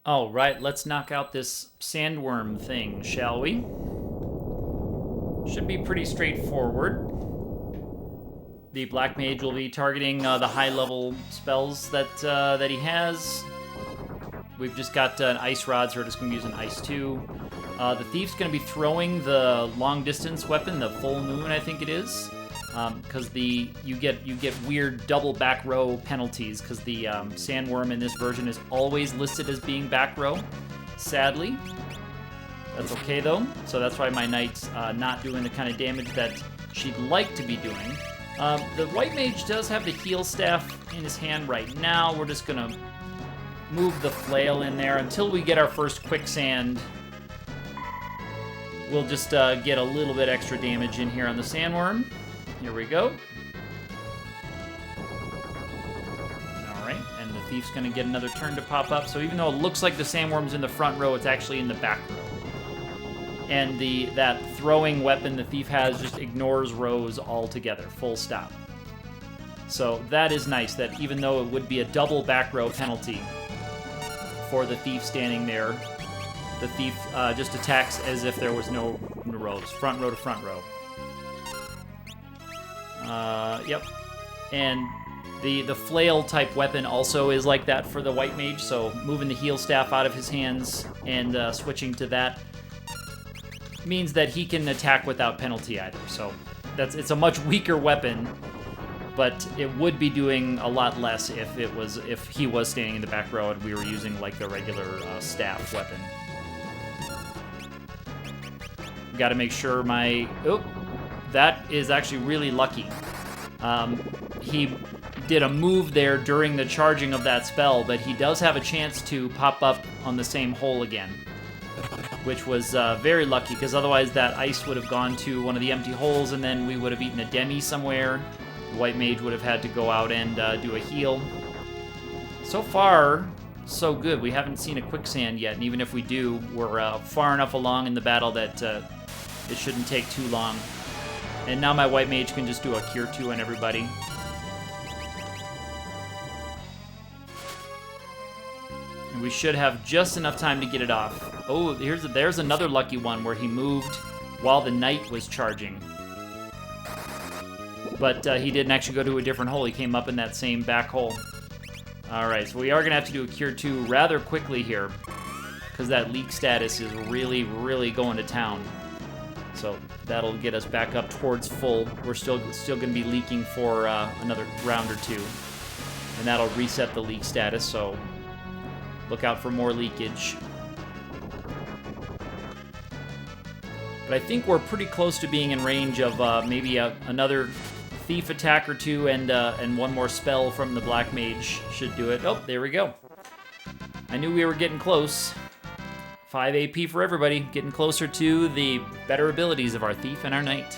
All right, let's knock out this sandworm thing, shall we? Should be pretty straightforward. The Black Mage will be targeting the high-level spells that he has. We've just got an Ice Rod, so we're just going to use an Ice 2. The Thief's going to be throwing the long-distance weapon, the Full Moon, I think it is. Because you get weird double back row penalties because the sandworm in this version is always listed as being back row. Sadly, that's okay though. So that's why my knight's not doing the kind of damage that she'd like to be doing. The white mage does have the heal staff in his hand right now. We're just gonna move the flail in there until we get our first quicksand. We'll just get a little bit extra damage in here on the sandworm. Here we go. All right, and the thief's going to get another turn to pop up. So even though it looks like the sandworm's in the front row, it's actually in the back row. And that throwing weapon the thief has just ignores rows altogether, full stop. So that is nice, that even though it would be a double back row penalty for the thief standing there, the thief just attacks as if there was no rows, front row to front row. Yep. And the flail type weapon also is like that for the white mage, so moving the heal staff out of his hands and switching to that means that he can attack without penalty either. So it's a much weaker weapon, but it would be doing a lot less if he was standing in the back row and we were using like the regular staff weapon. Got to make sure that is actually really lucky. He did a move there during the charging of that spell, but he does have a chance to pop up on the same hole again, which was very lucky, because otherwise that ice would have gone to one of the empty holes, and then we would have eaten a demi somewhere. The white mage would have had to go out and do a heal. So far, so good. We haven't seen a quicksand yet, and even if we do, we're far enough along in the battle that it shouldn't take too long. And now my white mage can just do a Cure 2 on everybody. And we should have just enough time to get it off. Oh, there's another lucky one where he moved while the knight was charging. But he didn't actually go to a different hole. He came up in that same back hole. All right, so we are going to have to do a Cure 2 rather quickly here, because that leak status is really, really going to town. So that'll get us back up towards full. We're still going to be leaking for another round or two. And that'll reset the leak status, so look out for more leakage. But I think we're pretty close to being in range of maybe another thief attack or two, and one more spell from the black mage should do it. Oh, there we go. I knew we were getting close. 5 AP for everybody, getting closer to the better abilities of our thief and our knight.